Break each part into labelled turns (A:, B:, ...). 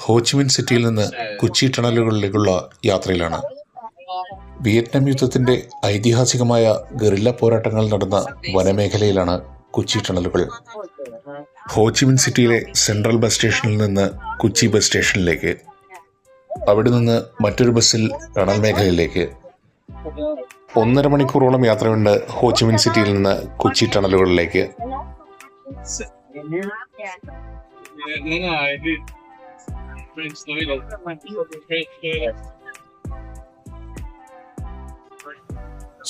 A: Ho Chi Minh സിറ്റിയിൽ നിന്ന് കൊച്ചി ടണലുകളിലേക്കുള്ള യാത്രയിലാണ്. വിയറ്റ്നാം യുദ്ധത്തിന്റെ ഐതിഹാസികമായ ഗറില്ല പോരാട്ടങ്ങൾ നടന്ന വനമേഖലയിലാണ് കൊച്ചി ടണലുകൾ. ഹോച്ചിമിൻ സിറ്റിയിലെ സെൻട്രൽ ബസ് സ്റ്റേഷനിൽ നിന്ന് കൊച്ചി ബസ് സ്റ്റേഷനിലേക്ക്, അവിടെ നിന്ന് മറ്റൊരു ബസ്സിൽ ടണൽ മേഖലയിലേക്ക്. 1.5 മണിക്കൂറോളം യാത്രയുണ്ട് ഹോച്ചിമിൻ സിറ്റിയിൽ നിന്ന് കൊച്ചി ടണലുകളിലേക്ക്.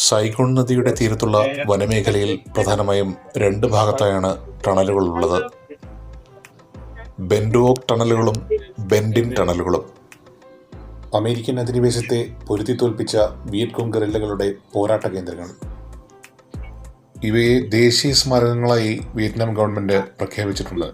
A: സൈഗോൺ നദിയുടെ തീരത്തുള്ള വനമേഖലയിൽ പ്രധാനമായും 2 ഭാഗത്തായാണ് ടണലുകൾ ഉള്ളത്. ബെൻഡുവോക്ക് ടണലുകളും ബെൻഡിൻ ടണലുകളും. അമേരിക്കൻ അധിനിവേശത്തെ പൊരുതി തോൽപ്പിച്ച വിയറ്റ്കോങ് ഗറില്ലകളുടെ പോരാട്ട കേന്ദ്രങ്ങൾ. ഇവയെ ദേശീയ സ്മാരകങ്ങളായി വിയറ്റ്നാം ഗവൺമെന്റ് പ്രഖ്യാപിച്ചിട്ടുണ്ട്.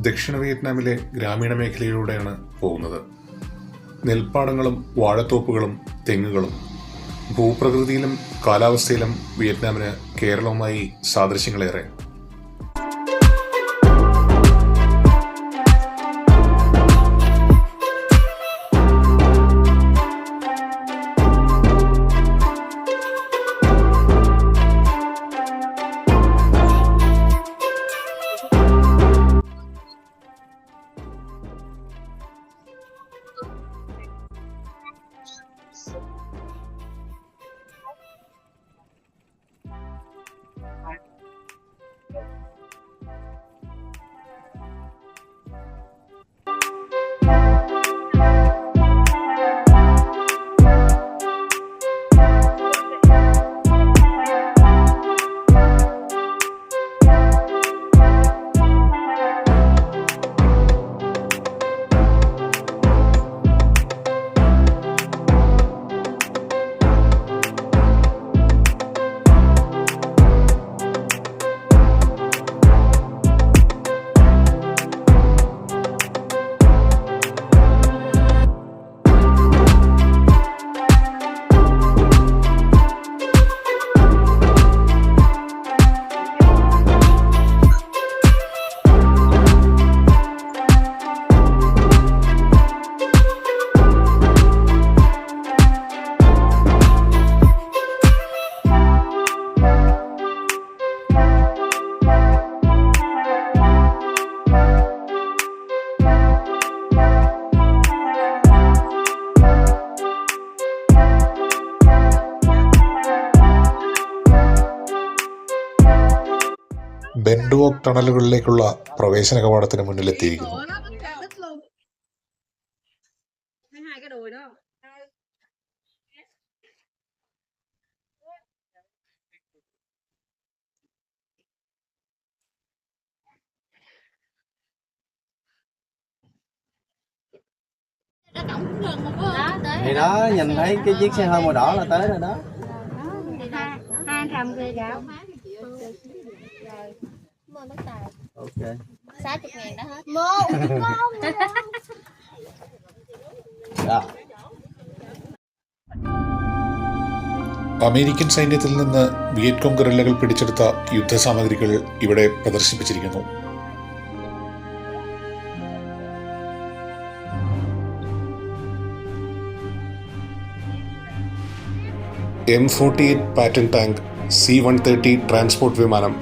A: ദക്ഷിണ വിയറ്റ്നാമിലെ ഗ്രാമീണ മേഖലയിലൂടെയാണ് പോകുന്നത്. നെൽപ്പാടങ്ങളും വാഴത്തോപ്പുകളും തെങ്ങുകളും. ഭൂപ്രകൃതിയിലും കാലാവസ്ഥയിലും വിയറ്റ്നാമിന് കേരളവുമായി സാദൃശ്യങ്ങളേറെ. ബെൻഡുവോക്ക് ടണലുകളിലേക്കുള്ള പ്രവേശന കവാടത്തിന് മുന്നിലെത്തിയിരിക്കുന്നു.
B: Thì đó nhìn thấy cái chiếc xe hơi màu đỏ là tới rồi đó.
C: 200 cây gạo.
B: Ok.
C: 60.000 đã hết.
B: Đó.
A: American സൈന്യത്തിൽ നിന്ന് വിയറ്റ്കോങ് ഗറില്ലകൾ പിടിച്ചെടുത്ത യുദ്ധസാമഗ്രികൾ ഇവിടെ പ്രദർശിപ്പിച്ചിരിക്കുന്നു. M48 Patton tank, C-130 transport വിമാനം,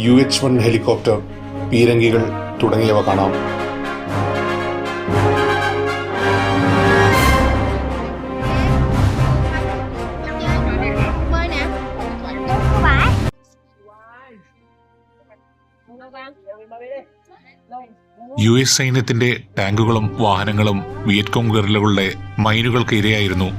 A: UH-1 ഹെലികോപ്റ്റർ, പീരങ്കികൾ തുടങ്ങിയവ കാണാം. US സൈന്യത്തിന്റെ ടാങ്കുകളും വാഹനങ്ങളും വിയറ്റ്കോങ് ഗറില്ലകളുടെ മൈനുകൾക്ക് ഇരയായിരുന്നു.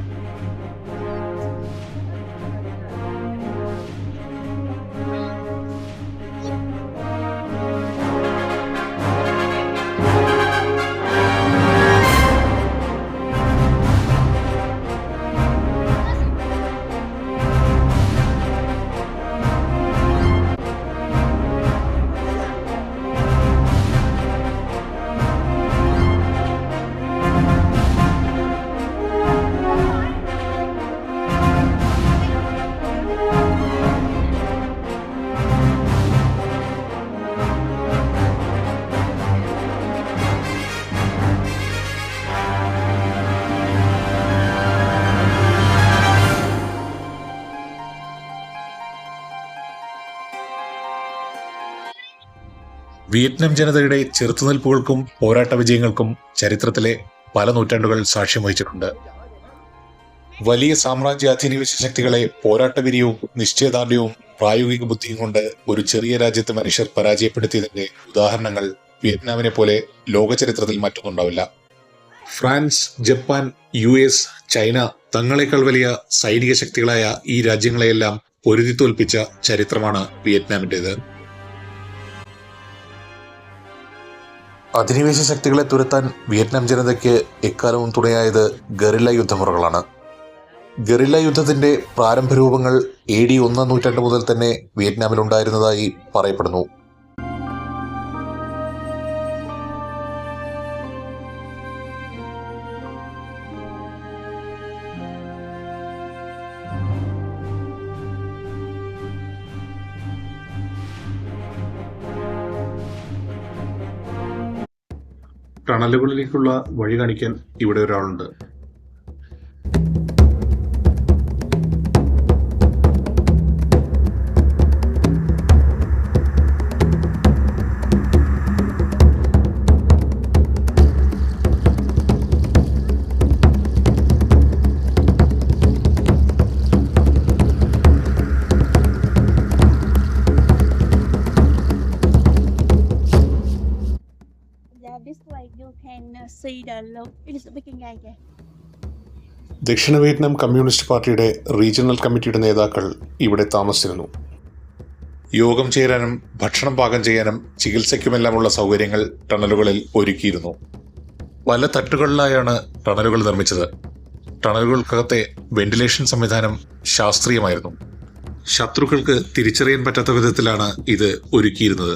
A: വിയറ്റ്നാം ജനതയുടെ ചെറുത്തുനിൽപ്പുകൾക്കും പോരാട്ട വിജയങ്ങൾക്കും ചരിത്രത്തിലെ പല നൂറ്റാണ്ടുകൾ സാക്ഷ്യം വഹിച്ചിട്ടുണ്ട്. വലിയ സാമ്രാജ്യാധിനിവേശ ശക്തികളെ പോരാട്ടവീര്യവും നിശ്ചയദാർഢ്യവും പ്രായോഗിക ബുദ്ധിയും കൊണ്ട് ഒരു ചെറിയ രാജ്യത്തെ മനുഷ്യർ പരാജയപ്പെടുത്തിയതിന്റെ ഉദാഹരണങ്ങൾ വിയറ്റ്നാമിനെ പോലെ ലോക ചരിത്രത്തിൽ മറ്റൊന്നുണ്ടാവില്ല. ഫ്രാൻസ്, ജപ്പാൻ, US, ചൈന തങ്ങളെക്കാൾ വലിയ സൈനിക ശക്തികളായ ഈ രാജ്യങ്ങളെയെല്ലാം പൊരുതിത്തോൽപ്പിച്ച ചരിത്രമാണ് വിയറ്റ്നാമിൻ്റേത്. അധിനിവേശ ശക്തികളെ തുരത്താൻ വിയറ്റ്നാം ജനതയ്ക്ക് എക്കാലവും തുണയായത് ഗറില്ല യുദ്ധമുറകളാണ്. ഗറില്ല യുദ്ധത്തിന്റെ പ്രാരംഭ രൂപങ്ങൾ AD 1 നൂറ്റാണ്ട് മുതൽ തന്നെ വിയറ്റ്നാമിലുണ്ടായിരുന്നതായി പറയപ്പെടുന്നു. ടണലുകളിലേക്കുള്ള വഴി കാണിക്കാൻ ഇവിടെ ഒരാളുണ്ട്. ദക്ഷിണ വിയറ്റ്നാം കമ്മ്യൂണിസ്റ്റ് പാർട്ടിയുടെ റീജിയണൽ കമ്മിറ്റിയുടെ നേതാക്കൾ ഇവിടെ താമസിച്ചിരുന്നു. യോഗം ചേരാനും ഭക്ഷണം പാകം ചെയ്യാനും ചികിത്സയ്ക്കുമെല്ലാമുള്ള സൗകര്യങ്ങൾ ടണലുകളിൽ ഒരുക്കിയിരുന്നു. പല തട്ടുകളിലായാണ് ടണലുകൾ നിർമ്മിച്ചത്. ടണലുകൾക്കകത്തെ വെന്റിലേഷൻ സംവിധാനം ശാസ്ത്രീയമായിരുന്നു. ശത്രുക്കൾക്ക് തിരിച്ചറിയാൻ പറ്റാത്ത വിധത്തിലാണ് ഇത് ഒരുക്കിയിരുന്നത്.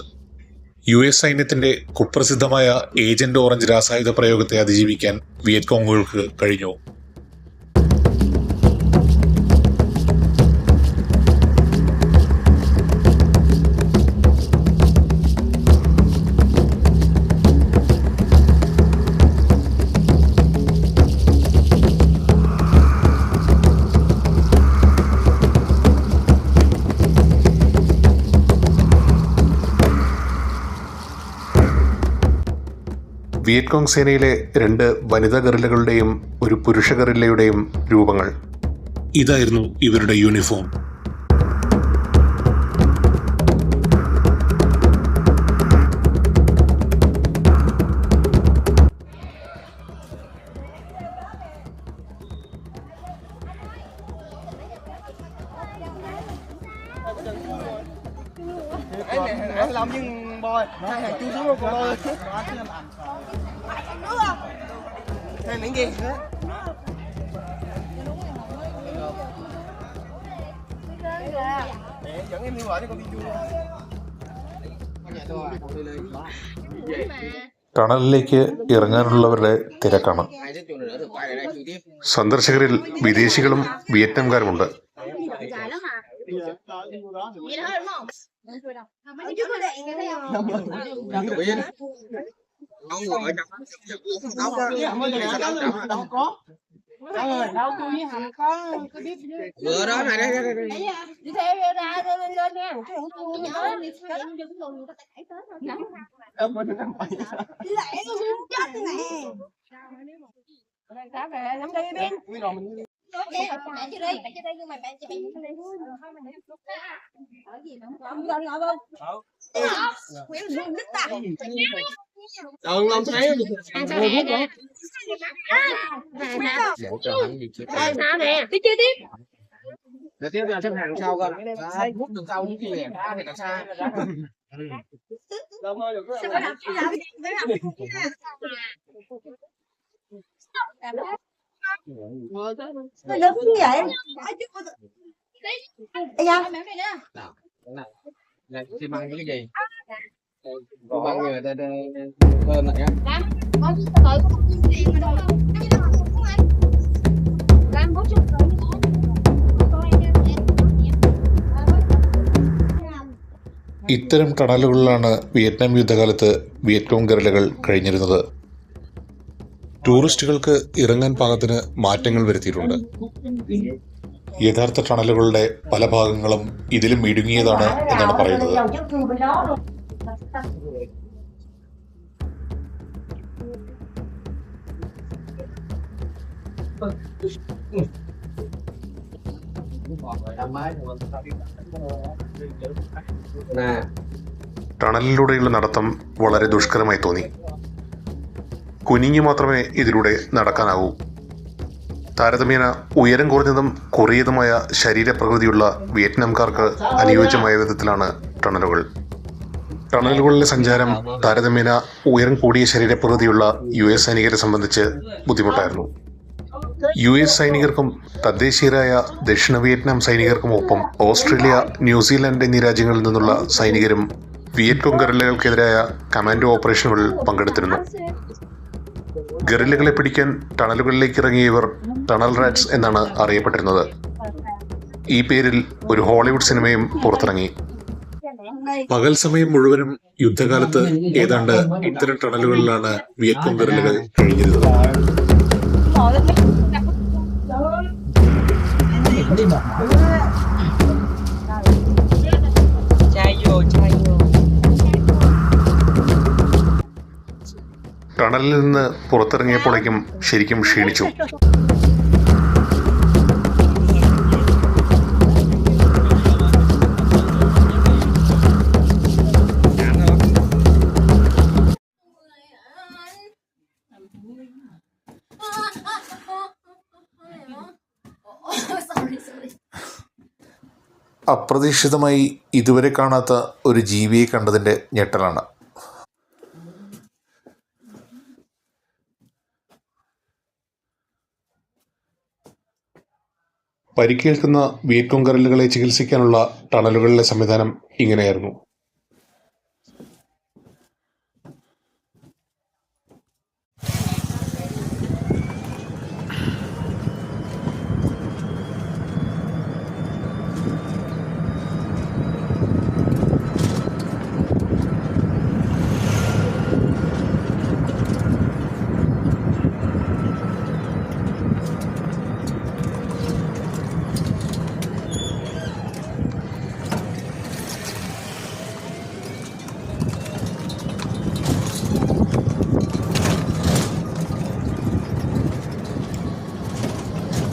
A: US സൈന്യത്തിന്റെ കുപ്രസിദ്ധമായ ഏജന്റ് ഓറഞ്ച് രാസായുധ പ്രയോഗത്തെ അതിജീവിക്കാൻ വിയറ്റ്കോങ്ങുകൾക്ക് കഴിഞ്ഞു. വിയറ്റ്കോങ് സേനയിലെ 2 വനിതാ ഗറില്ലകളുടെയും ഒരു പുരുഷ ഗറില്ലയുടെയും രൂപങ്ങൾ. ഇതായിരുന്നു ഇവരുടെ uniform.
B: Anh làm nhưng bò, hai chú xuống con bò. Này những gì? Dẫn em đi gọi đi con đi chui.
A: ടണലിലേക്ക് ഇറങ്ങാനുള്ളവരുടെ തിരക്കാണ്. സന്ദർശകരിൽ വിദേശികളും വിയറ്റ്നാംകാരുമുണ്ട്.
D: Vừa đó này đây. Đi theo ra
C: Bạn chưa đi nhưng mà bạn chị bạn chưa đi. Ở gì nữa?
B: Lòng thấy
C: Ăn sao nè nè.
B: để cho hắn đi trước.
C: Sao nè? Đi chơi tiếp.
B: Để tiếp là xếp hàng sau coi. Đấy, hút được sau hút gì nè, đá thì là xa. Đâu thôi được rồi.
D: Nó lớn như vậy. Ây da.
B: Nào, cái này. Là xi măng cái gì? Xi măng người ta tên này á.
C: Con tự có một cái gì mà đúng không? Làm bố chụp rồi.
A: ഇത്തരം ടണലുകളിലാണ് Vietnam യുദ്ധകാലത്ത് വിയറ്റ്കോങ് ഗറില്ലകൾ കഴിഞ്ഞിരുന്നത്. ടൂറിസ്റ്റുകൾക്ക് ഇറങ്ങാൻ പാകത്തിന് മാറ്റങ്ങൾ വരുത്തിയിട്ടുണ്ട്. യഥാർത്ഥ ടണലുകളുടെ പല ഭാഗങ്ങളും ഇതിലും ഇടുങ്ങിയതാണ് എന്നാണ് പറയുന്നത്. ടണലിലൂടെയുള്ള നടത്തം വളരെ ദുഷ്കരമായി തോന്നി. കുനിഞ്ഞു മാത്രമേ ഇതിലൂടെ നടക്കാനാവൂ. താരതമ്യേന ഉയരം കുറഞ്ഞതും കുറിയതുമായ ശരീരപ്രകൃതിയുള്ള വിയറ്റ്നാംകാർക്ക് അനുയോജ്യമായ വിധത്തിലാണ് ടണലുകൾ. ടണലുകളിലെ സഞ്ചാരം താരതമ്യേന ഉയരം കൂടിയ ശരീരപ്രകൃതിയുള്ള US സൈനികരെ സംബന്ധിച്ച് ബുദ്ധിമുട്ടായിരുന്നു. US സൈനികർക്കും തദ്ദേശീയരായ ദക്ഷിണ വിയറ്റ്നാം സൈനികർക്കുമൊപ്പം ഓസ്ട്രേലിയ, ന്യൂസിലാൻഡ് എന്നീ രാജ്യങ്ങളിൽ നിന്നുള്ള സൈനികരും വിയറ്റ്കോങ് ഗറില്ലകൾക്കെതിരായ കമാൻഡോ ഓപ്പറേഷനുകളിൽ പങ്കെടുത്തിരുന്നു. ഗറില്ലകളെ പിടിക്കാൻ ടണലുകളിലേക്ക് ഇറങ്ങിയ ഇവർ ടണൽ റാറ്റ്സ് എന്നാണ് അറിയപ്പെട്ടിരുന്നത്. ഈ പേരിൽ ഒരു ഹോളിവുഡ് സിനിമയും പുറത്തിറങ്ങി. പകൽ സമയം മുഴുവനും യുദ്ധകാലത്ത് ഏതാണ്ട് ഇത്തരം ടണലുകളിലാണ് വിയറ്റ്കോങ് ഗറില്ലകൾ കഴിഞ്ഞിരുന്നത്. ടണലിൽ നിന്ന് പുറത്തിറങ്ങിയപ്പോഴേക്കും ശരിക്കും ക്ഷീണിച്ചു. അപ്രതീക്ഷിതമായി ഇതുവരെ കാണാത്ത ഒരു ജീവിയെ കണ്ടതിൻ്റെ ഞെട്ടലാണ്. പരിക്കേൽക്കുന്ന വിയറ്റ്കോങ് ഗറില്ലകളെ ചികിത്സിക്കാനുള്ള ടണലുകളിലെ സംവിധാനം ഇങ്ങനെയായിരുന്നു.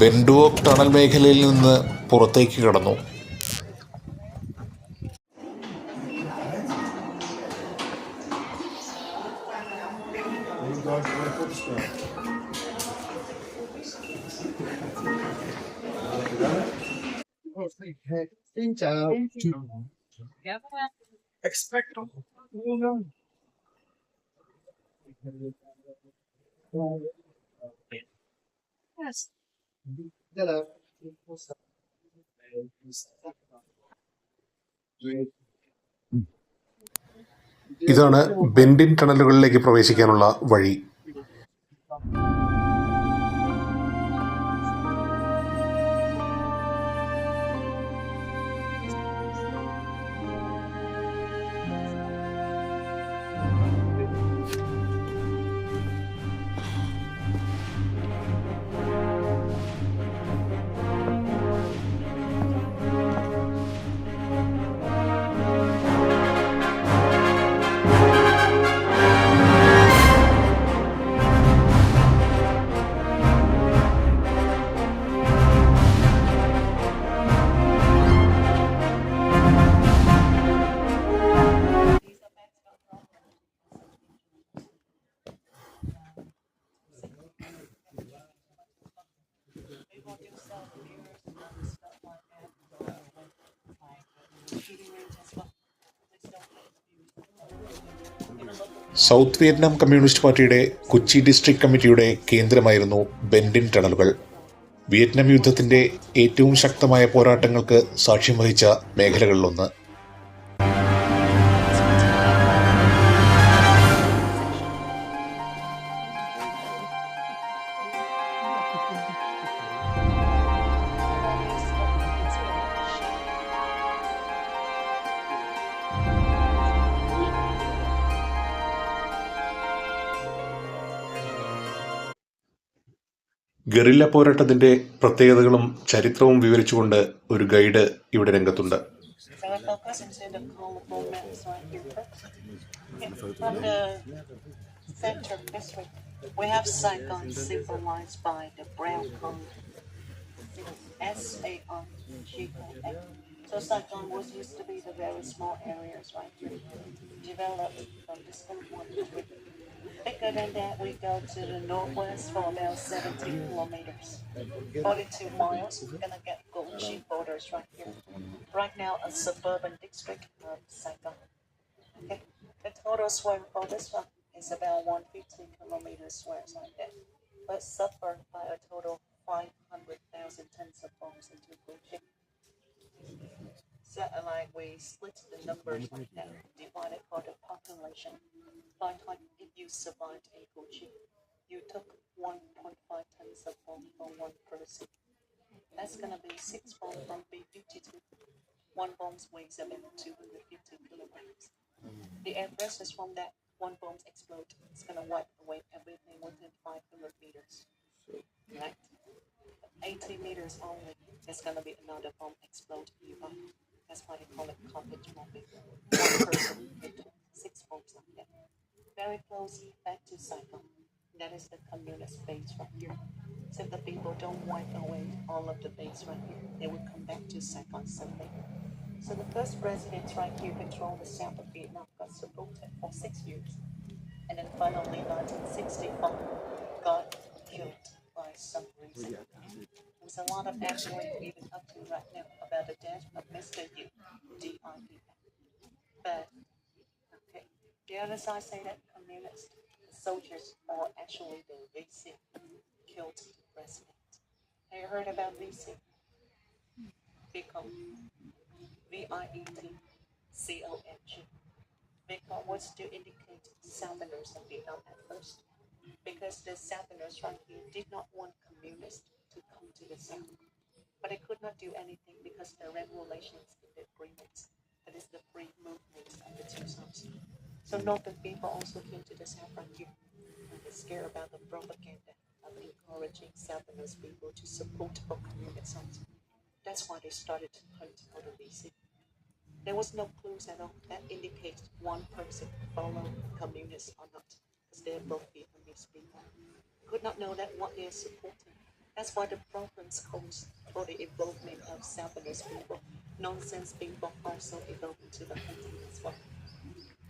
A: ബെൻഡുവോക് ടണൽ മേഖലയിൽ നിന്ന് പുറത്തേക്ക് കടന്നു.
B: Xin chào. Expecto. Yes.
A: ഇതാണ് ബെൻഡിൻ ടണലുകളിലേക്ക് പ്രവേശിക്കാനുള്ള വഴി. സൗത്ത് വിയറ്റ്നാം കമ്മ്യൂണിസ്റ്റ് പാർട്ടിയുടെ കൊച്ചി ഡിസ്ട്രിക്ട് കമ്മിറ്റിയുടെ കേന്ദ്രമായിരുന്നു ബെൻഡിൻ ടണലുകൾ. വിയറ്റ്നാം യുദ്ധത്തിന്റെ ഏറ്റവും ശക്തമായ പോരാട്ടങ്ങൾക്ക് സാക്ഷ്യം വഹിച്ച മേഖലകളിലൊന്ന്. ഗറില്ല പോരാട്ടത്തിന്റെ പ്രത്യേകതകളും ചരിത്രവും വിവരിച്ചുകൊണ്ട് ഒരു ഗൈഡ് ഇവിടെ രംഗത്തുണ്ട്.
D: We have Saigon symbolized by the brown code SARGON. So Saigon was used to be the very small areas right here, developed from this one district. Bigger than that, we go to the northwest for about 70 kilometers, 42 miles. We're gonna get gold sheep borders right here. Right now, a suburban district of Saigon. Okay, the total square for this one is about 150 kilometers square like that, but suffered by a total 500,000 tons of bombs into gold sheep. So like we split the numbers like that, divided for the population. By the time if you survived a Gucci, you took 1.5 tons of bomb for one person. That's gonna be 6 bombs from B-52. One bomb weighs about 250 kilograms. The air pressures from that one bomb explode. It's gonna wipe away everything within 500 meters. Right? 80 meters only, there's gonna be another bomb explode nearby. That's why they call it carpet bombing. One person hit 6 bombs like that. Very close back to Saigon. That is the communist base right here. So if the people don't wipe away all of the base right here, they will come back to Saigon someday. So the first president right here controlled the south of Vietnam, got supported for 6 years. And then finally 1965 got killed by some reason. There's a lot of actually even up to right now about the death of Mr. Yu, D.I.P. But okay, the other side say that communist soldiers are actually the VC killed the president. Have you heard about VC? Vietcong. VIETCONG. Vietcong was to indicate Southerners in Vietnam at first, because the Southerners right here did not want communists to come to the South. But they could not do anything because the regulations in the agreements, that is the free movement of the two sides. So Northern people also came to the South right here, and they're scared about the propaganda of encouraging Southerners people to support for communism. That's why they started to hunt for the VC. There was no clues at all that indicates one person follow communists or not, because they're both Vietnamese people. Could not know that what they're supporting. That's why the problems caused for the involvement of Southerners people. Nonsense people also evolved into the hunting as well.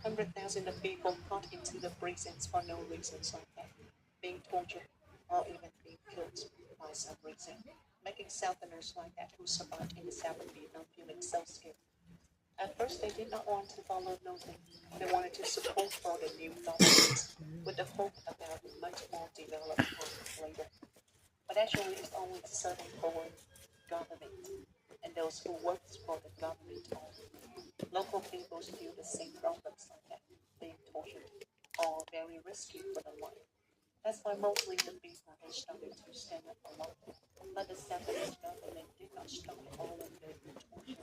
D: 100,000 of people caught into the prisons for no reasons like that, being tortured or even being killed by some reason, making Southerners like that who survived in the South of Vietnam feeling so scared. At first, they did not want to follow nothing. They wanted to support for the new government with the hope about much more developed later. But actually, it's only serving for government and those who work for the government only. Local people feel the same problems like that, being tortured or very risky for their life. That's why mostly the people they started to stand up a lot. But the Japanese government did not stop all of the torture,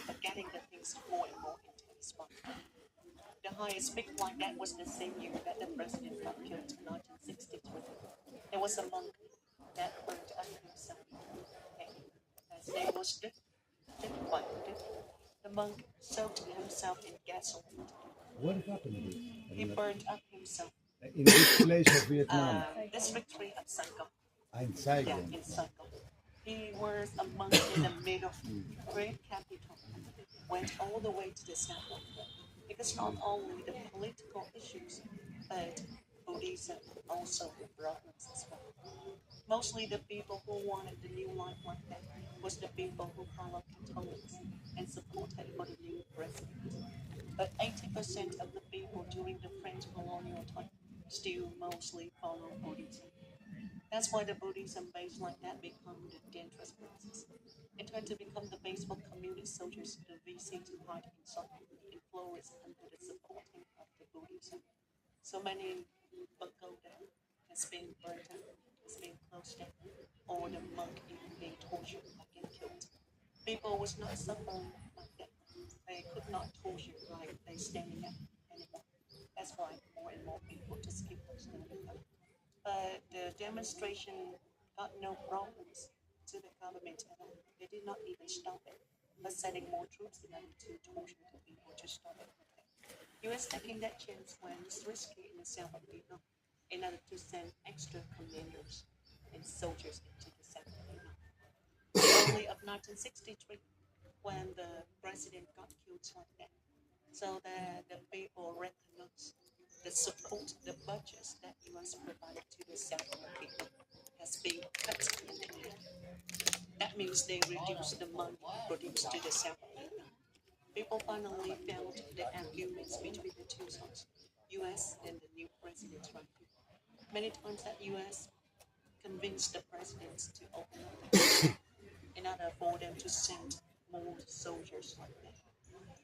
D: but getting the things more and more intense. The highest peak like that was the same year that the president got killed in 1963. There was a monk that burned up himself. Okay. His name was Dick. The monk soaked himself in gasoline.
E: What happened?
D: He burned up himself.
E: In which place of Vietnam?
D: District 3 of Saigon.
E: In Saigon.
D: Yeah, in Saigon. He was a monk in the middle, great capital. Went all the way to the south. Because not only the political issues, but Buddhism also the problems as well. Mostly the people who wanted the new life like that was the people who followed Catholics and supported for the 90% of the people during the French colonial time still mostly follow Buddhism. That's why the Buddhism base like that become the dangerous places. It turned to become the base for communist soldiers, the VC to hide inside in Florence under the supporting of the Buddhism. So many pagoda has been burnt out, has been closed down, or the monk even being tortured and killed. People was not suffering like that. They could not torture like they standing up anymore. That's why more and more people just keep on standing up. But the demonstration got no problems to the government at all. They did not even stop it, but sending more troops in order to torture the people to stop it. US taking that chance when it's risky in the south of Vietnam in order to send extra commanders and soldiers into the south of Vietnam. Only of 1963 when the president got killed like that. So that the people recognize the support, the budgets that US provided to the South people has been cut in half. That means they reduced the money produced to the South Vietnam. People finally found the arguments between the two sides, US and the new president right here. Many times that US convinced the presidents to open up the country in order for them to send more soldiers like that.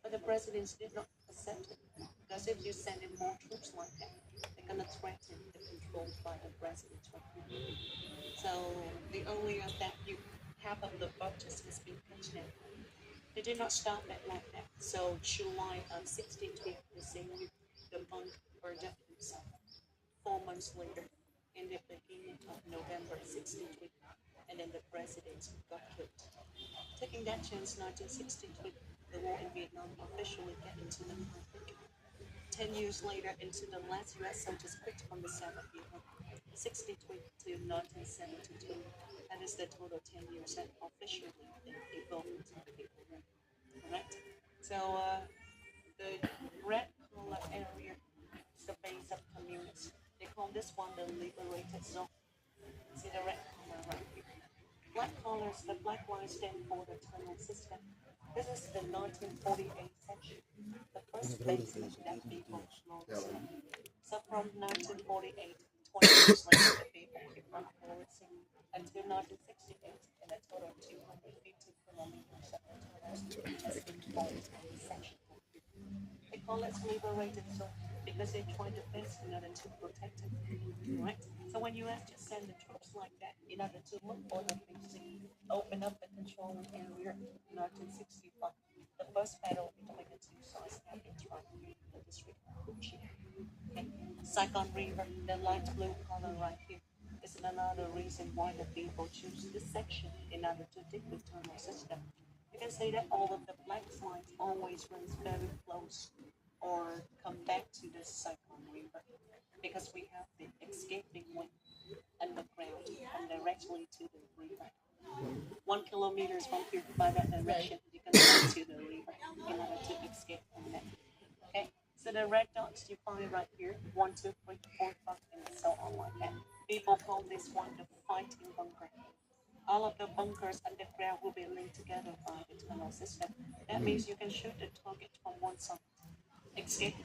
D: But the presidents did not accept it because if you send in more troops like that, they're gonna threaten the control by the president. So the earlier that you half of the budget has been cut down, they did not stop it like that. So July of 63, the same year, the monk burned up himself. 4 months later, in the beginning of November 63, and then the president got killed. Taking that chance, 1963, the war in Vietnam officially got into the conflict. 10 years later, into the last U.S. soldiers quit from the South of Vietnam, 63 to 1972. That is the total 10 years that officially evolved into the people. Correct? So the red color area is the base of communities. They call this one the liberated zone. See the red color right here. Black colors, the black line stand for the tunnel system. This is the 1948 section, the first basis that people belong to. So from 1948, 20 years later, the people keep on flourishing until 1968, and a total of 250 kilometers of the tunnels has been formed in this section. They call it liberated zone because they try the best in order to protect it. Right? So when you have to send the troops like that in order to look for the things, open up the controlling area in 1965, the first battle between the two sides happened right here in the district of Ho Chi Minh. Okay? Saigon River, the light blue color right here, is another reason why the people choose this section in order to dig the tunnel system. You can say that all of the black lines always runs very close or come back to the Saigon River because we have the escaping wind underground and directly to the river. 1 kilometer from here by that direction, you can go to the river in order to escape from that. Okay, so the red dots you find right here, 1, 2, 3, 4, 5, and so on like that. People call this one the fighting bunker. All of the bunkers underground will be linked together by the tunnel system. That means you can shoot the target from one side, escape,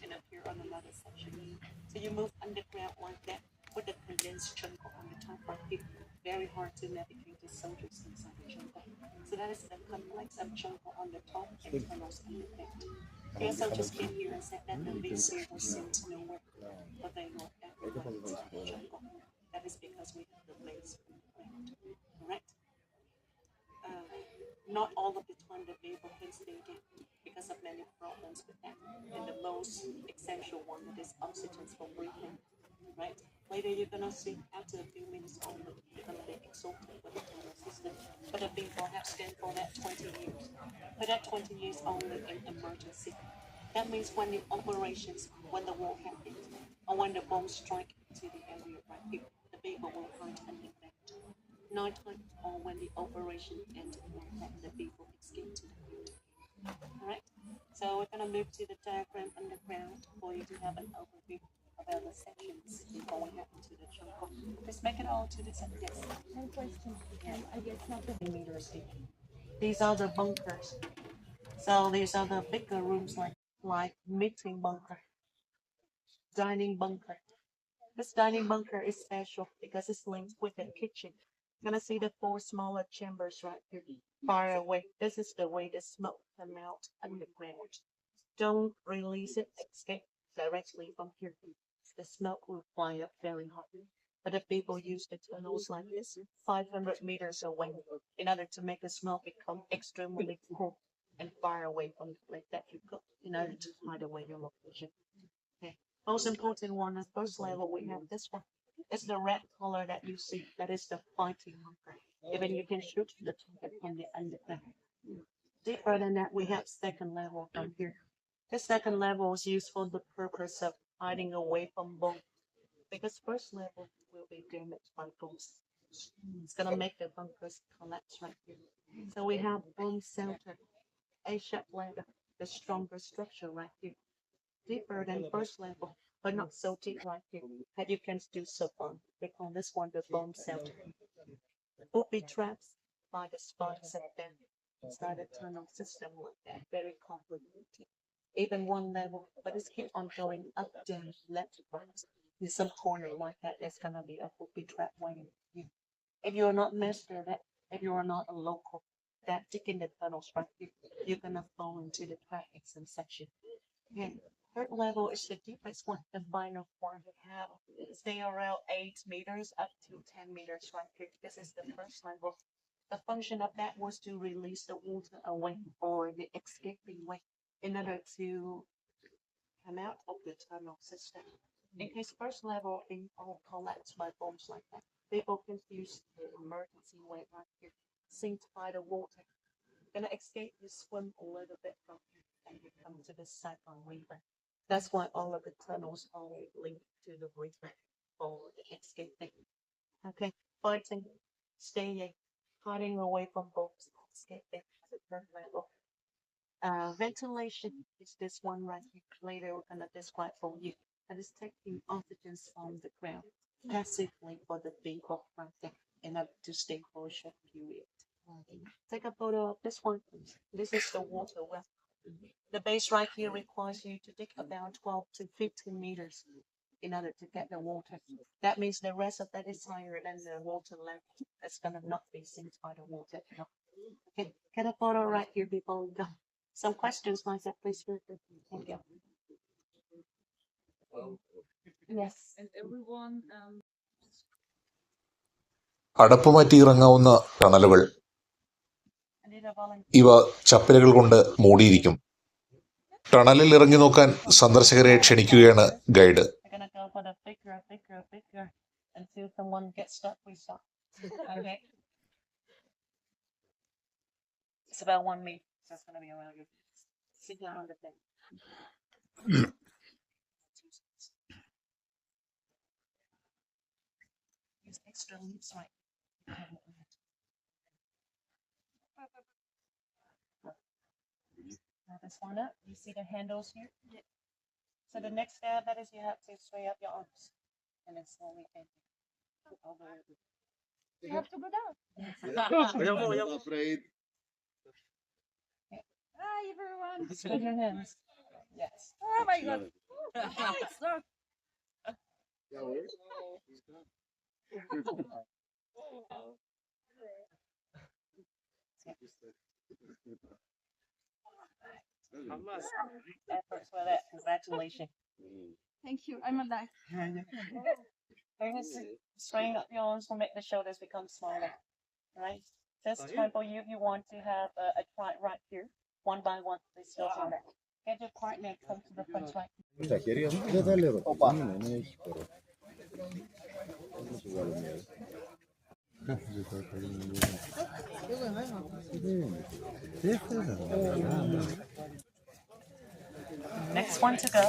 D: and appear on another section. So you move underground like that with the condensed jungle on the top right here. Very hard to navigate the soldiers inside the jungle. So that is the complex of jungle on the top and tunnels underground. Your soldiers came here and said that the VC was sent nowhere, but they know everywhere inside the jungle. That is because we have the base underground. Correct? Not all of the time the people can stay there because of many problems with that. And the most essential one that is oxygen for breathing. Right? Later you're gonna see after a few minutes only, you're gonna be exhausted with the tunnel system. But the people have stand for that 20 years. For that 20 years only in emergency. That means when the operations, when the war happens, or when the bombs strike into the area right here, the people will hide underground. Nighttime or when the operation ended like that, the people escaped to the field. Alright? So we're gonna move to the diagram underground for you to have an overview about the sections before we head into the jungle. Just make it all to the same. Yes.
C: One question. I guess not the
D: Meters deep. These are the bunkers. So these are the bigger rooms like like meeting bunker, dining bunker. This dining bunker is special because it's linked with the kitchen. Gonna see the four smaller chambers right here, far away. This is the way the smoke come out underground. Don't release it, escape directly from here. The smoke will fly up very hot. But the people use the tunnels like this 500 meters away in order to make the smoke become extremely cool and far away from the place that you go in order to hide away your location. Okay. Most important one is first level. We have this one. It's the red color that you see. That is the fighting marker. Even you can shoot the target from the underground. Deeper than that, we have second level from here. The second level is used for the purpose of hiding away from bombs. Because first level will be damaged by bombs. It's gonna make the bunkers collapse right here. So we have bomb shelter, A-shaped ladder, the stronger structure right here. Deeper than first level, but not so deep right here. That you can still survive. We call this one the bomb shelter. Booby traps by the spikes up there. Inside a tunnel system like that, very complicated. Even one level, but it's keep on going up, down, left, right. In some corner like that, there's gonna be a booby trap waiting for you. If you're not master of that, if you are not a local, that dig in the tunnels right here, you're gonna fall into the trap exit section. And third level is the deepest one, the final one we have. Stay around 8 meters up to 10 meters right here. This is the first level. The function of that was to release the water away or the escaping way in order to come out of the tunnel system. In case first level being all collapsed by bombs like that, people can use the emergency way right here, sink by the water. Gonna escape, you swim a little bit from here and you come to the Saigon River. That's why all of the tunnels are linked to the river for the escaping. Okay, fighting, staying, hiding away from bombs, escaping at the third level. Ventilation is this one right here. Later we're gonna describe for you. That is taking oxygen from the ground passively for the people right there in order to stay for a short period. Take a photo of this one. This is the water well. The base right here requires you to dig about 12 to 15 meters in order to get the water. That means the rest of that is higher than the water level. That's gonna not be seen by the water. Okay, get a photo right here before we go. Some questions, myself, please. Thank you. Yes.
C: And everyone,
A: അടപ്പുമാറ്റി ഇറങ്ങാവുന്ന ടണലുകൾ.
D: I need a volunteer.
A: ഇവ ചപ്പലുകൾ കൊണ്ട് മൂടിയിരിക്കും. ടണലിൽ ഇറങ്ങി നോക്കാൻ സന്ദർശകരെ ക്ഷണിക്കുകയാണ് guide.
D: We're gonna go for the bigger until someone gets stuck. We stop. Okay. It's about 1 meter, so it's gonna be around you. Sit down on the thing. Use extra leaves, right? Now this one up. You see the handles here? Yeah. So the next step that is you have to sway up your arms and then slowly bend it over.
C: you have to go down.
E: Afraid.
C: Hi, everyone.
D: Spread your hands. Yes.
C: Oh my God. Stop.
D: Efforts for that. Congratulations.
C: Thank you. I'm alive.
D: We're gonna straighten up your arms to make the shoulders become smaller. Right? This time for you, you want to have a try right here. One by one, please go on that. Get your partner come to the front right.
E: Τα χέρια μου δεν τα λέω. Δεν έχει χώρο. Δεν σου βάλω μια.
D: Next one to go.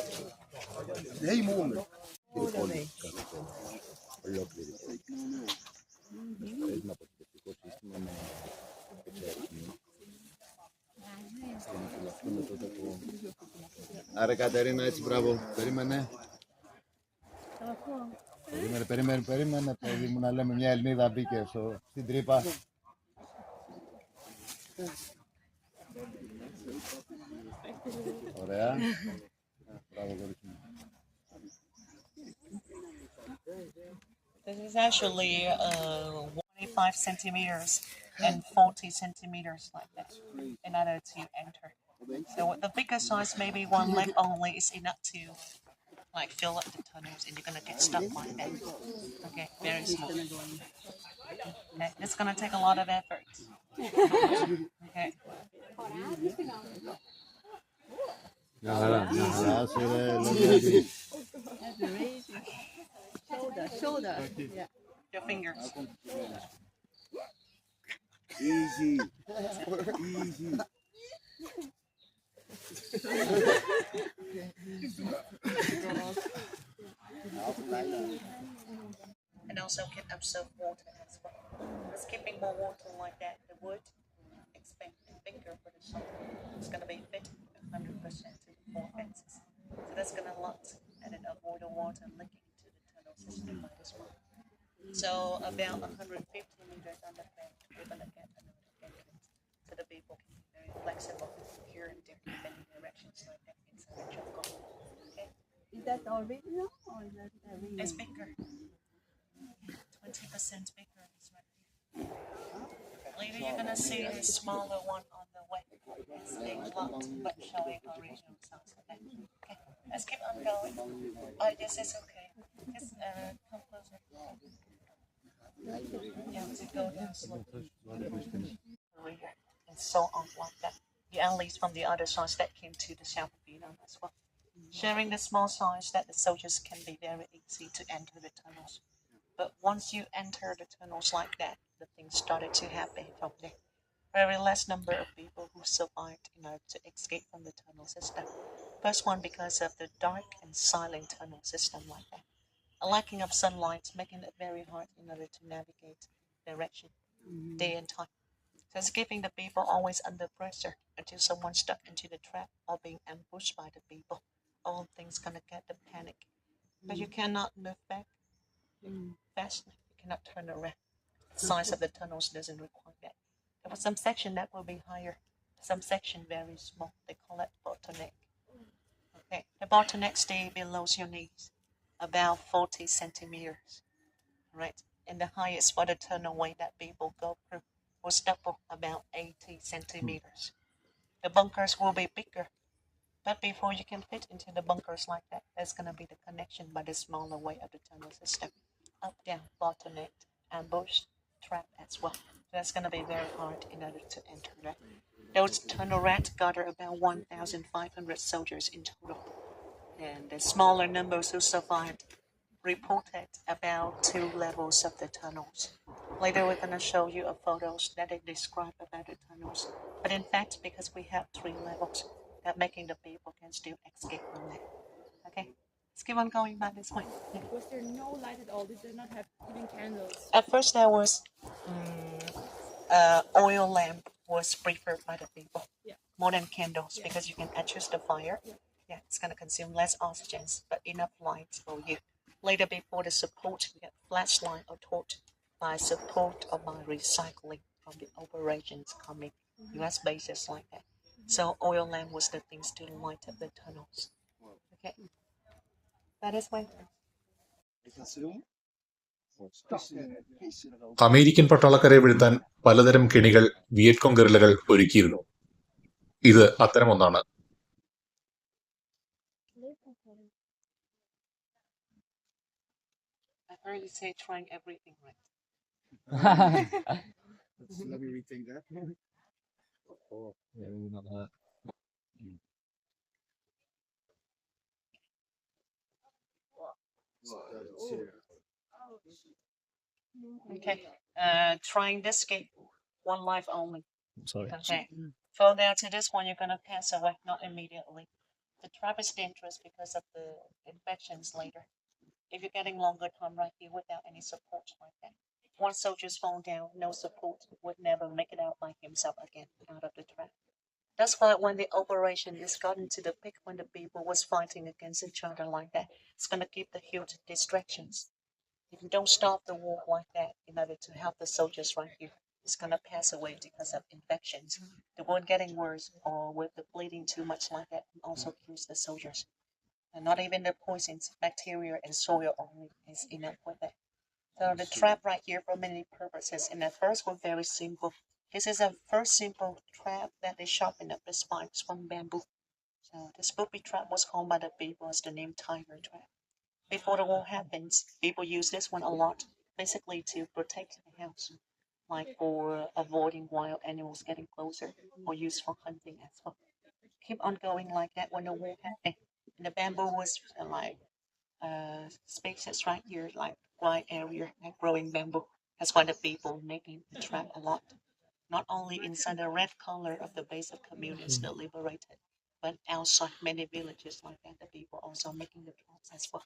E: Δεν ήμουν. Ολόκληρη. Έχει ένα αποθηκευτικό σύστημα με εξαιρετική. Άρα Κατερίνα, έτσι μπράβο. Περίμενε. Περίμενε, παιδί μου, να λέμε μια Ελληνίδα μπήκε στην τρύπα. Ωραία. ya. Berapa garis?
D: This is actually 25 centimeters and 40 centimeters like that in order to enter. So the bigger size, maybe one leg only is enough to like fill up the tunnels and you're gonna get stuck like that. Okay, very small. Okay, it's gonna take a lot of effort. Okay.
E: Nah, sila
C: Shoulder. Yeah.
D: Your fingers.
E: easy, easy.
D: And also can absorb water as well. It's keeping more water like that. The wood expand and bigger for the salt. It's gonna be fit 100% to the four fences. So that's gonna lot and then avoid the water leaking into the tunnel system by this one. So about 150 meters underground, we're gonna get another entrance. So the people can be very flexible here and there in many directions like that inside the jungle. Okay.
C: Is that original or is that
D: It's bigger. 20% bigger is right here. Later you're gonna see the smaller one on the way. It's a lot, but showing original size. Okay, let's keep on going. Oh, this is okay. Just come closer. Yeah, to go down slowly. Over here. And so on like that. The alleys from the other sides that came to the south of Vietnam as well. Sharing the small size that the soldiers can be very easy to enter the tunnels. But once you enter the tunnels like that, the things started to happen from there. Very less number of people who survived in order to escape from the tunnel system. First one because of the dark and silent tunnel system like that. A lacking of sunlight making it very hard in order to navigate direction day and time. So it's keeping the people always under pressure until someone stuck into the trap or being ambushed by the people. All things gonna get the panic. But you cannot move back fast. You cannot turn around. The size of the tunnels doesn't require that. There was some section that will be higher, some section very small. They call it bottleneck. Okay, the bottleneck stay below your knees, about 40 centimeters, right? And the highest for the tunnelway that people go through was double, about 80 centimeters. The bunkers will be bigger, but before you can fit into the bunkers like that, there's gonna be the connection by the smaller way of the tunnel system, up, down, bottleneck, ambush, trap as well. That's gonna be very hard in order to enter that. Those tunnel rats gather about 1,500 soldiers in total, and the smaller numbers who survived reported about 2 levels of the tunnels. Later, we're going to show you a photos that they describe about the tunnels. But in fact, because we have 3 levels, that making the people can still escape from that. Okay, let's keep on going by this way. Yeah.
C: Was there no light at all? Did they not have even candles?
D: At first, there was oil lamp was preferred by the people more than candles because you can adjust the fire. Yeah, it's going to consume less oxygen, but enough light for you. Later, before the support, we get flashlight or torch by support or by recycling from the operations coming US bases like that. So oil lamp was the things to light up the tunnels. Okay, that is my turn.
A: American പട്ടാളക്കാരെ വീഴ്ത്താൻ പലതരം കെണികൾ Viet Cong ഗറില്ലകൾ ഒരുക്കിയിരുന്നു. ഇത് അത്തരമൊന്നാണ്.
D: I heard you say trying everything right.
E: Let me rethink that.
B: Oh, yeah, maybe not that.
D: Okay, trying this game, one life only.
B: Sorry.
D: Okay, fall down to this one, you're gonna pass away, not immediately. The trap is dangerous because of the infections later. If you're getting longer time right here without any support like that. Once soldiers fall down, no support would never make it out by himself again out of the trap. That's why when the operation is gotten to the peak, when the people was fighting against each other like that, it's gonna keep the huge distractions. If you don't stop the war like that in order to help the soldiers right here, it's gonna pass away because of infections. The wound getting worse or with the bleeding too much like that from also kills the soldiers. And not even the poisons, bacteria and soil only is enough with it. So the trap right here for many purposes. And at first was very simple. This is a first simple trap that they sharpen up the spikes from bamboo. So the spooky trap was called by the people as the name tiger trap. Before the war happens, people use this one a lot, basically to protect the house, like for avoiding wild animals getting closer, or used for hunting as well. Keep on going like that when the war happened. And the bamboo was like spaces right here, like wide area, like growing bamboo. That's why the people making the trap a lot. Not only inside the red color of the base of communities that liberated, but outside many villages like that, the people also making the traps as well.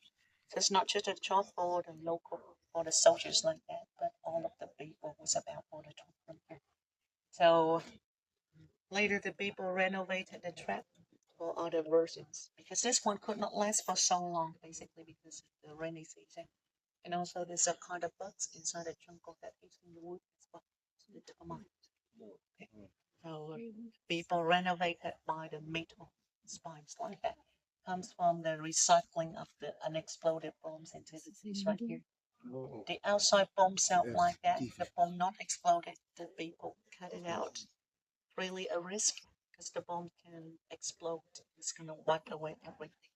D: So it's not just a job for the local, for the soldiers like that, but all of the people was about for the trap from here. So later the people renovated the trap for other versions because this one could not last for so long, basically because of the rainy season. And also there's a kind of bugs inside the jungle that eats in the wood as well. So the termites. Okay. So people renovated by the metal spines like that. Comes from the recycling of the unexploded bombs into the cities right here. The outside bombs out like that, the bomb not exploded, the people cut it out. Really a risk because the bomb can explode. It's gonna wipe away everything.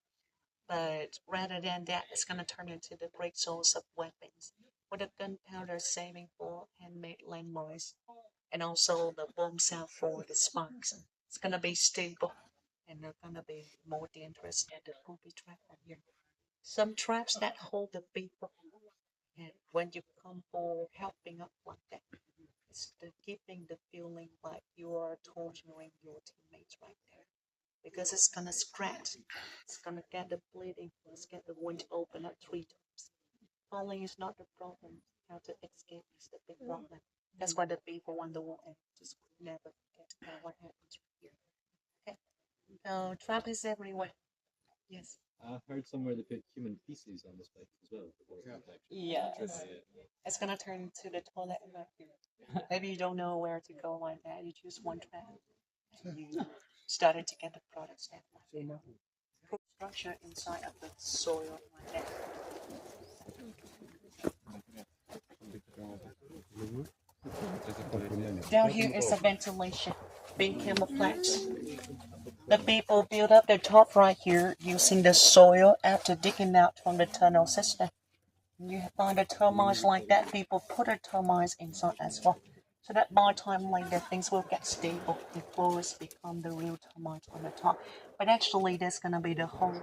D: But rather than that, it's gonna turn into the great source of weapons. With the gunpowder saving for handmade landmines and also the bomb cell for the sparks. It's gonna be stable and they're gonna be more dangerous than the booby trap on here. Some traps that hold the people, and when you come for helping up like that, it's the keeping the feeling like you are torturing your teammates right there because it's gonna scratch, it's gonna get the bleeding, let's get the wound open up 3 times. Falling is not the problem. How to escape is the big problem. That's why the people want the war and just never get what happens here. Okay. So trap is everywhere. Yes.
B: I heard somewhere they put human feces on the spikes as well.
D: Yes. It's gonna turn to the toilet right here. Maybe you don't know where to go like that. You choose one trap. And you started to get the products that way. Put structure inside of the soil like that. Down here is a ventilation being camouflaged. The people build up their top right here using the soil after digging out from the tunnel system. You find the termites like that, people put their termites inside as well. So that by time later things will get stable before it's become the real termites on the top. But actually there's gonna be the hole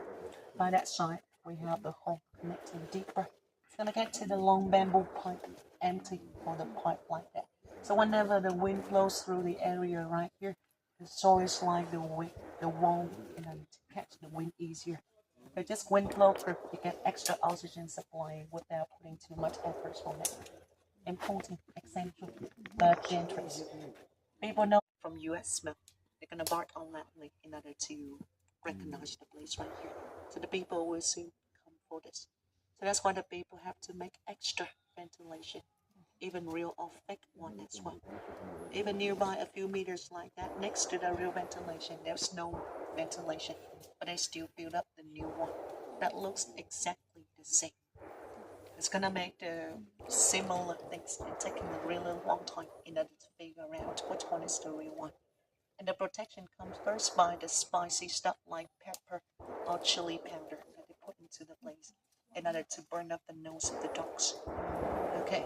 D: by that side. We have the hole connecting deeper. It's gonna get to the long bamboo pipe empty for the pipe like that. So whenever the wind blows through the area right here, the soil is like the wind, the wall, and then to catch the wind easier. So just wind blow through, you get extra oxygen supply without putting too much effort on it. Important, essential, but dangerous. People know from US smell. They're gonna bark on loudly in order to recognize the place right here. So the people will soon come for this. So that's why the people have to make extra ventilation, even real or fake one as well. Even nearby a few meters like that, next to the real ventilation, there's no ventilation, but they still build up the new one that looks exactly the same. It's gonna make the similar things and taking a really long time in order to figure out which one is the real one. And the protection comes first by the spicy stuff like pepper or chili powder that they put into the place in order to burn up the nose of the dogs. Okay,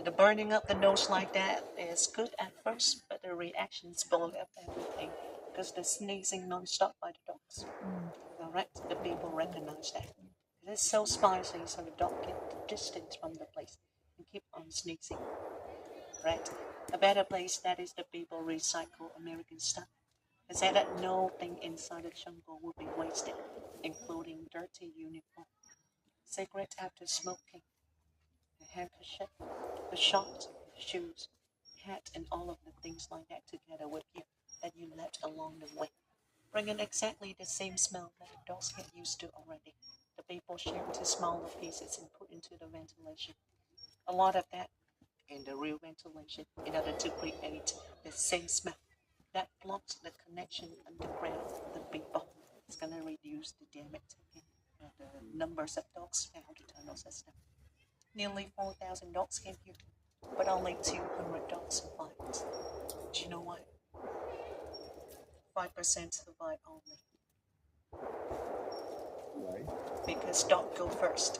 D: the burning up the nose like that is good at first, but the reaction spoil up everything because the sneezing non-stop by the dogs. Alright, the people recognize that. It is so spicy, so the dog get distance from the place and keep on sneezing. Right? A better place that is the people recycle American stuff. They say that nothing inside the jungle will be wasted, including dirty uniform, cigarette after smoking, the handkerchief, the shorts, the shoes, hat, and all of the things like that together with you that you left along the way. Bringing exactly the same smell that the dogs get used to already. The people share into smaller pieces and put into the ventilation. A lot of that in the real ventilation in order to create the same smell that blocks the connection underground with the people. It's going reduce the damage taken, the numbers of dogs found in the tunnel system. Nearly 4,000 dogs came here, but only 200 dogs survived. Do you know why? 5% survived only.
E: Why?
D: Because dog go first.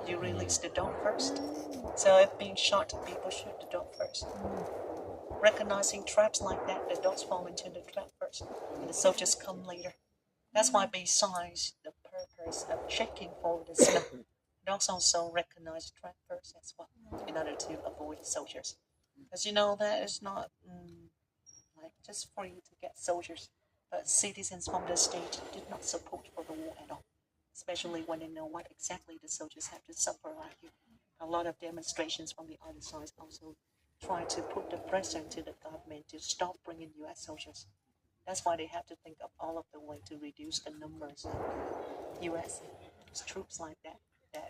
D: You release the dog first. So if being shot, people shoot the dog first. Recognizing traps like that, the dogs fall into the trap first, and the soldiers come later. That's why besides the purpose of checking for the smell, dogs also recognize trap first as well, in order to avoid soldiers. Because you know that is not like just for you to get soldiers, but citizens from the state did not support for the war at all, especially when they know what exactly the soldiers have to suffer right here. A lot of demonstrations from the other side also try to put the pressure to the government to stop bringing U.S. soldiers. That's why they have to think of all of the way to reduce the numbers of U.S. troops like that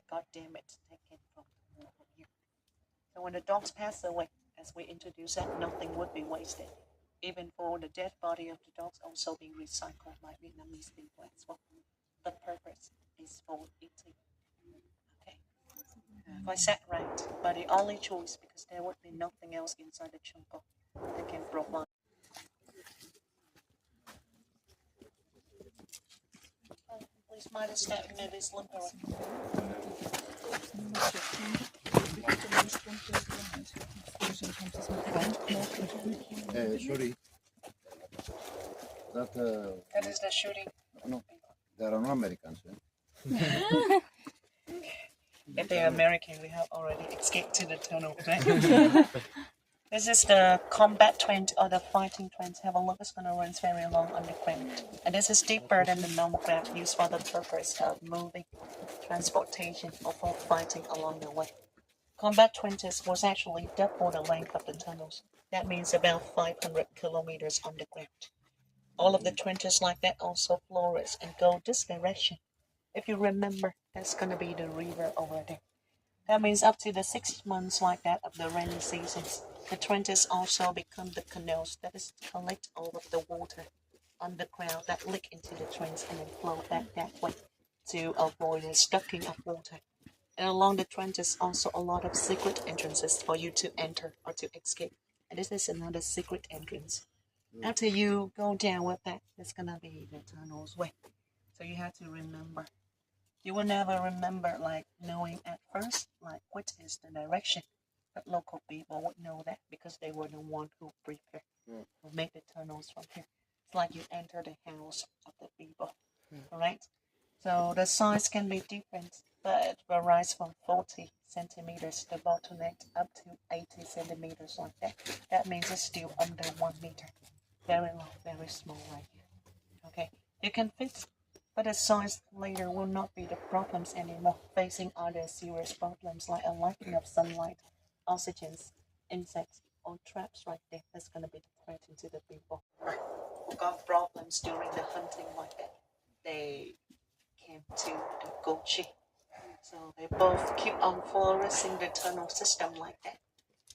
D: got damage taken from the war here. So when the dogs pass away, as we introduced that, nothing would be wasted. Even for the dead body of the dogs also being recycled by Vietnamese people as well. The purpose is for eating. Okay. If I said right, but the only choice, because there would be nothing else inside the jungle that can provide. Please mind us that maybe it's slippery.
E: Sorry.
D: That is the shooting.
E: No, there are no Americans.
D: If they're American, we have already escaped to the tunnel, right? This is the combat trench or the fighting trench. Have a look, it's going to run very long underground. And this is deeper than the normal ground used for the purpose of moving, transportation, or for fighting along the way. Combat trenches was actually double the length of the tunnels. That means about 500 kilometers underground. All of the trenches like that also flourish and go this direction. If you remember, that's going to be the river over there. That means up to the 6 months like that of the rainy seasons, the trenches also become the canals that is to collect all of the water underground that leak into the trench and then flow back that way to avoid the stocking of water. And along the trenches also a lot of secret entrances for you to enter or to escape. And this is another secret entrance. After you go down with that, it's going to be the tunnel's way. So you have to remember. You will never remember like knowing at first like which is the direction. But local people would know that because they were the one who prepared, who made the tunnels from here. It's like you enter the house of the people. Alright? So the size can be different, but it varies from 40 centimeters, the bottleneck, up to 80 centimeters like that. That means it's still under 1 meter. Very long, very small right here. Okay, you can fit, but the size later will not be the problems anymore. Facing other serious problems like a lacking of sunlight, oxygen, insects, or traps right there. That's going to be the threat to the people. Who got problems during the hunting like that. They came to the Gochi. So they both keep on flourishing the tunnel system like that.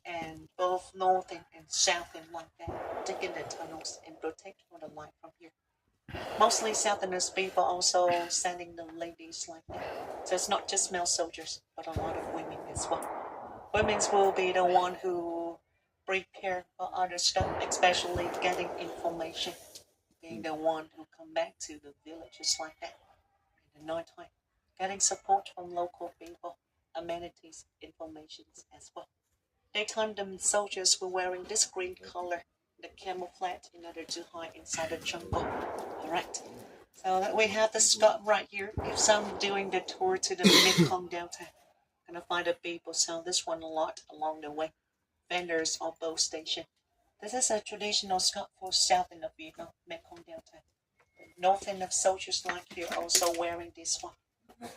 D: And both northern and southern like that, digging the tunnels and protect for the light from here. Mostly southerners people also sending the ladies like that. So it's not just male soldiers, but a lot of women as well. Women will be the one who prepare for other stuff, especially getting information. Being the one who come back to the villages like that in the nighttime. Getting support from local people, amenities, information as well. Daytime, the soldiers were wearing this green color, the camouflage, in order to hide inside the jungle. Alright, so we have the spot right here. If some doing the tour to the Mekong Delta, gonna find the people sell this one a lot along the way. Vendors or boat station. This is a traditional spot for southern of Vietnam, Mekong Delta. The northern of soldiers like here also wearing this one.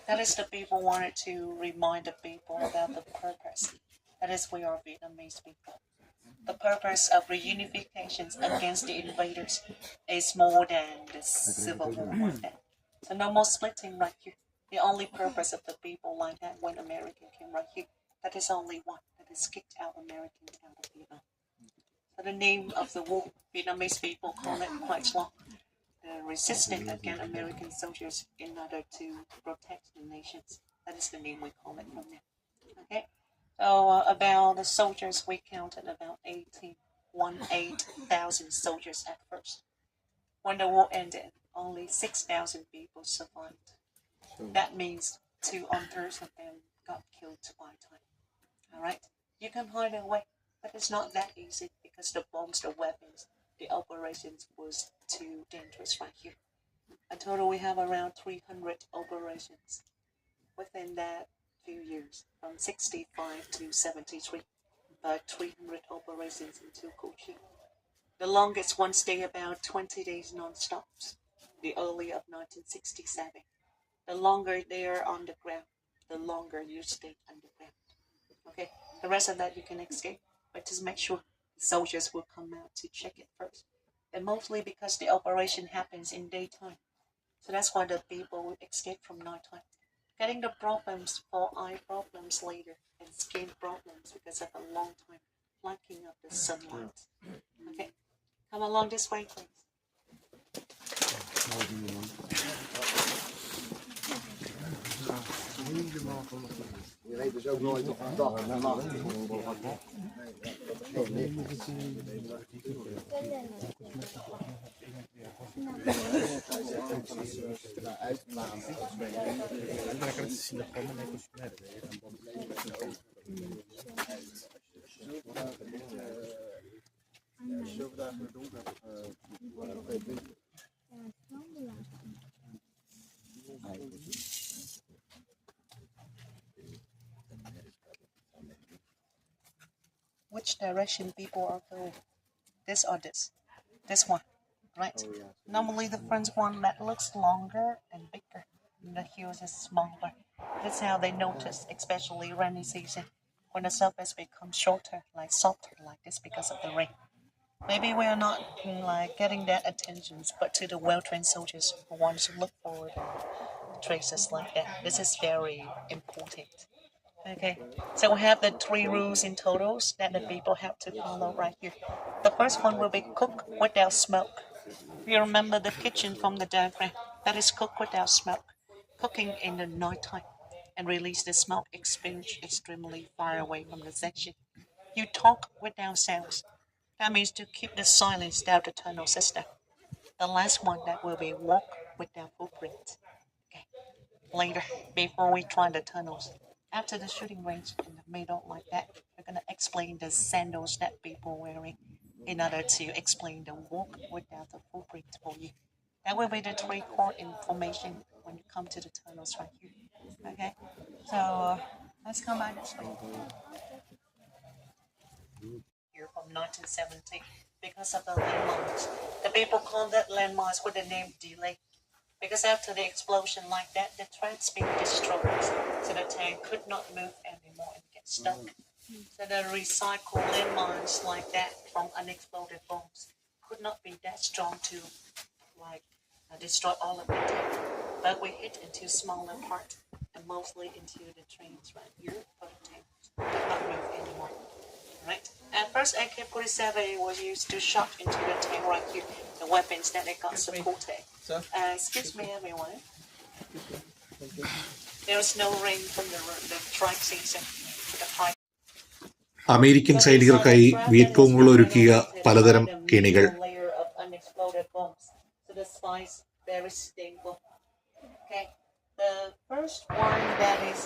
D: That is the people wanted to remind the people about the purpose. That is, we are Vietnamese people. The purpose of reunifications against the invaders is more than the civil war like that. So no more splitting right here. The only purpose of the people like that when American came right here, that is only one, that is kicked out Americans out of Vietnam. So the name of the war, Vietnamese people call it quite long. resisting against American soldiers in order to protect the nations. That is the name we call it from now. Okay, so about the soldiers, we counted about 18,000 soldiers at first. When the war ended, only 6,000 people survived. That means 2/3 of them got killed by time. All right, you can hide away, but it's not that easy because the bombs, the weapons, the operations was too dangerous right here. In total, we have around 300 operations within that few years, from 65 to 73, 300 operations in Tukuchi. The longest one stayed about 20 days non-stop, the early of 1967. The longer they are on the ground, the longer you stay underground. Okay, the rest of that you can escape, but just make sure the soldiers will come out to check it first. And mostly because the operation happens in daytime. So that's why the people will escape from nighttime. Getting the problems for eye problems later and skin problems because of a long time blocking of the sunlight. Okay, come along this way, please.
E: Je weet dus ook nooit of een dag en een nacht.
D: Which direction people are going? This or this? This one, right? Normally the front one that looks longer and bigger, and the heels is smaller. That's how they notice, especially rainy season, when the surface becomes shorter, like softer, like this because of the rain. Maybe we are not like getting that attention, but to the well-trained soldiers who want to look forward and traces like that, this is very important. Okay, so we have the 3 rules in totals that the people have to follow right here. The first one will be cook without smoke. You remember the kitchen from the diagram. That is cook without smoke. Cooking in the nighttime and release the smoke extremely far away from the section. You talk without sounds. That means to keep the silence down the tunnel system. The last one that will be walk without footprints. Okay. Later, before we try the tunnels, after the shooting range in the middle like that, we're gonna explain the sandals that people wearing in order to explain the walk without the footprint for you. That will be the 3 core information when you come to the tunnels right here. Okay, so let's come back this way. Here from 1970, because of the landmines, the people call that landmines with the name delay. Because after the explosion like that, the track's been destroyed, so the tank could not move anymore and get stuck. So the recycled landmines like that from unexploded bombs could not be that strong to destroy all of the tank. But we hit into smaller parts and mostly into the trains right here, but the tank could not move anymore. Right? At first, AK-47 was used to shot into the tank right here, the weapons that they got supported. Excuse me, everyone. There was no rain from the strike season.
A: American സൈനികർക്കായി വിയറ്റ്കോങ്ങുകൾ ഒരുക്കിയ പലതരം കെണികൾ.
D: The first one that is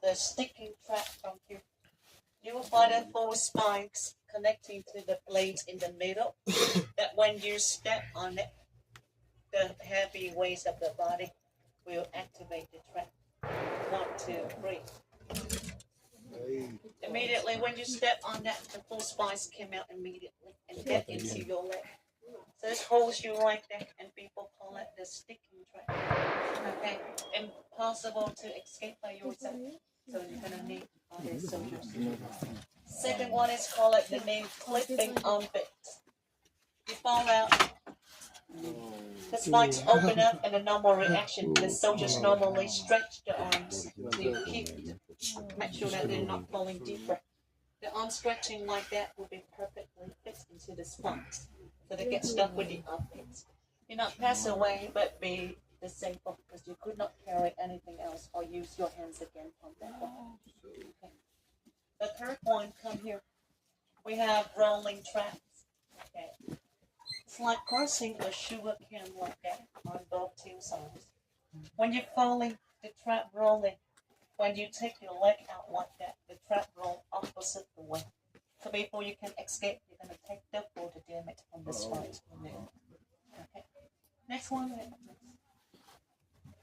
D: the sticking trap from here. You will find 4 spikes connecting to the blades in the middle. That when you step on it, the heavy weight of the body will activate the trap. 1, 2, 3. Immediately when you step on that, the 4 spikes came out immediately and get into your leg. So this holds you right there, and people call it the sticking trap. Okay, impossible to escape by yourself. So you're gonna need other soldiers. Second one is called the name clipping armpits. You fall out. The spikes open up and a normal reaction. The soldiers normally stretch the arms to make sure that they're not falling deeper. The arm stretching like that will be perfectly fit into the spikes, so they get stuck with the armpits. You not pass away, but be disabled because you could not carry anything else or use your hands again from that one. Okay. The third one, come here. We have rolling traps. Okay. It's like crossing a sugar cane like that on both two sides. When you're falling, the trap rolling. When you take your leg out like that, the trap roll opposite the way. So before you can escape, you're going to take double the damage on the spine. Okay. Next one.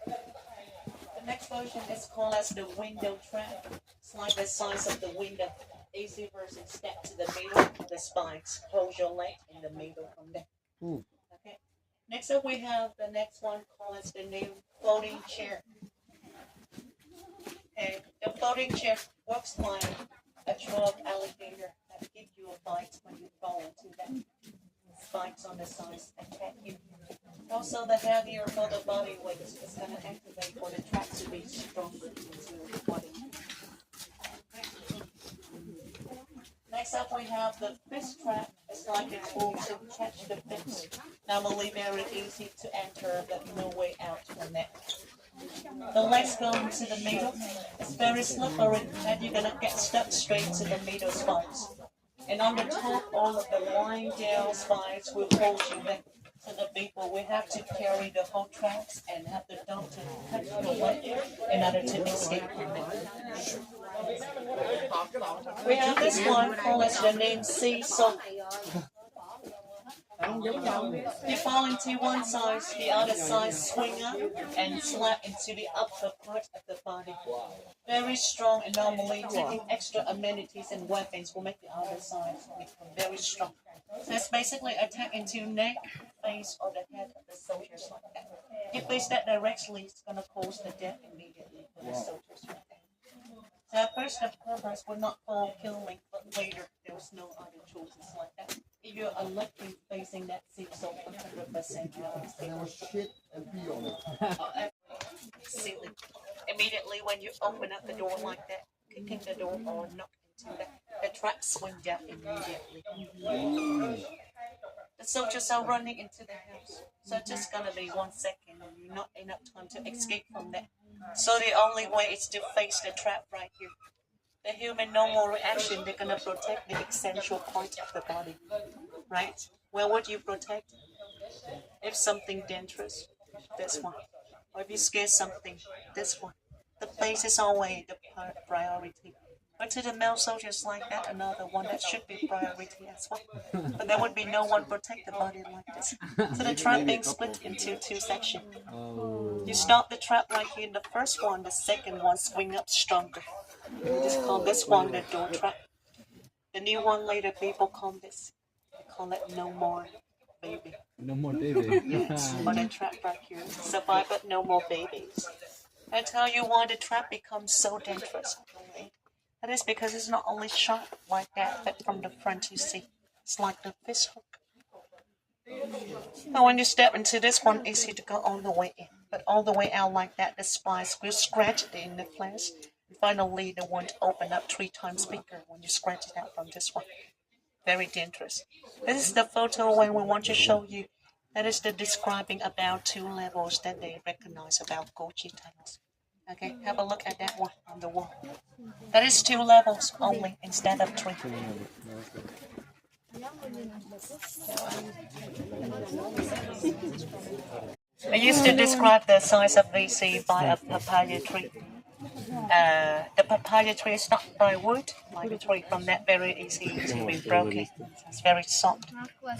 D: The next version is called as the window trap. It's like the size of the window. Easy version, step to the middle of the spines. Hold your leg in the middle from there. Okay. Next up, we have the next one called as the new folding chair. Okay. The folding chair works like a drug alligator that gives you a bite when you fall into that. Spikes on the sides attack you. Also, the heavier for the body weight is going to activate for the trap to be stronger into your body. Next up, we have the fist trap. It's like a tool to catch the fist. Normally very easy to enter, but no way out from that. The legs go into the middle. It's very slippery, and you're gonna get stuck straight to the middle spines. And on the top, all of the lying down spines will hold you back. So the people will have to carry the whole tracks and have the doctor cut your leg in order to escape from it. We have this one called as the name seesaw. You fall into one side, the other side swing up and slap into the upper part of the body. Very strong, and normally taking extra amenities and weapons will make the other side become very strong. So it's basically attack into neck, face, or the head of the soldiers like that. If they step directly, it's going to cause the death immediately for the soldiers right there. So at first the purpose would not for killing, but later there was no other choices like that. If you're electing facing that seesaw 100%, you always shit and pee on it. Ceiling. Immediately when you open up the door like that, kicking the door or knock into that, the trap swing down immediately. The soldiers are running into the house, so it's just gonna be 1 second and you're not enough time to escape from that. So the only way is to face the trap right here. The human normal reaction, they're gonna protect the essential point of the body, right? Where would you protect? If something dangerous, this one. Or if you scare something, this one. The face is always the priority. But to the male soldiers like that, another one that should be priority as well. But there would be no one protect the body like this. So the trap being split into two sections. You start the trap right here in the first one, the second one swing up stronger. Just call this one the door trap. The new one later people call this. They call it no more baby.
B: No more baby.
D: Yes, or the trap right here. Survive but no more babies. I tell you why the trap becomes so dangerous. That is because it's not only sharp like that, but from the front you see. It's like the fish hook. Now when you step into this one, it's easy to go all the way in. But all the way out like that, the spines will scratch it in the flesh. And finally, the one open up 3 times bigger when you scratch it out from this one. Very dangerous. This is the photo when we want to show you. That is the describing about 2 levels that they recognize about Gucci tunnels. Okay, have a look at that one on the wall. That is 2 levels only instead of 3. I used to describe the size of VC by a papaya tree. The papaya tree is not by wood, like a tree from that very easy to be broken. It's very soft.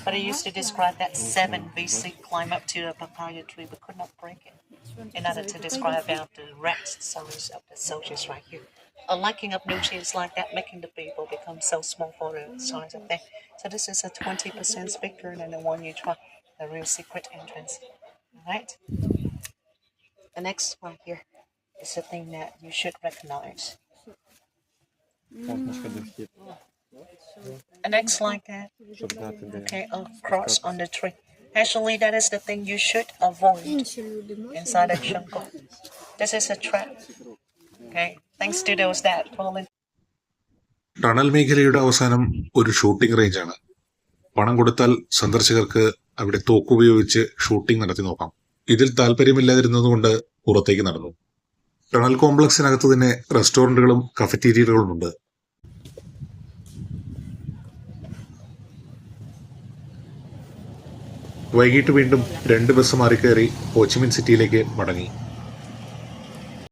D: But I used to describe that 7 VC climb up to a papaya tree but could not break it. In order to describe about the rat size of the soldiers right here. A lacking of nutrients like that making the people become so small for the size of them. So this is a 20% bigger than the one you try, the real secret entrance. Alright? The next one here is a thing that you should recognize. The next like that. Okay, a cross on the tree. Actually, that is the thing you should avoid inside a jungle. This is a trap. Okay, thanks to those that fall in.
A: Tunnel മേഖലയുടെ അവസാനം ഒരു shooting റേഞ്ചാണ്. പണം കൊടുത്താൽ സന്ദർശകർക്ക് അവിടെ തോക്കുപയോഗിച്ച് shooting നടത്തി നോക്കാം. ഇതിൽ താല്പര്യമില്ലാതിരുന്നതുകൊണ്ട് പുറത്തേക്ക് നടന്നു. ടണൽ കോംപ്ലക്സിനകത്ത് തന്നെ റെസ്റ്റോറന്റുകളും കഫറ്റീരിയകളുമുണ്ട്. വൈകിട്ട് വീണ്ടും 2 ബസ് മാറിക്കയറി ഹോച്ചിമിൻ സിറ്റിയിലേക്ക് മടങ്ങി.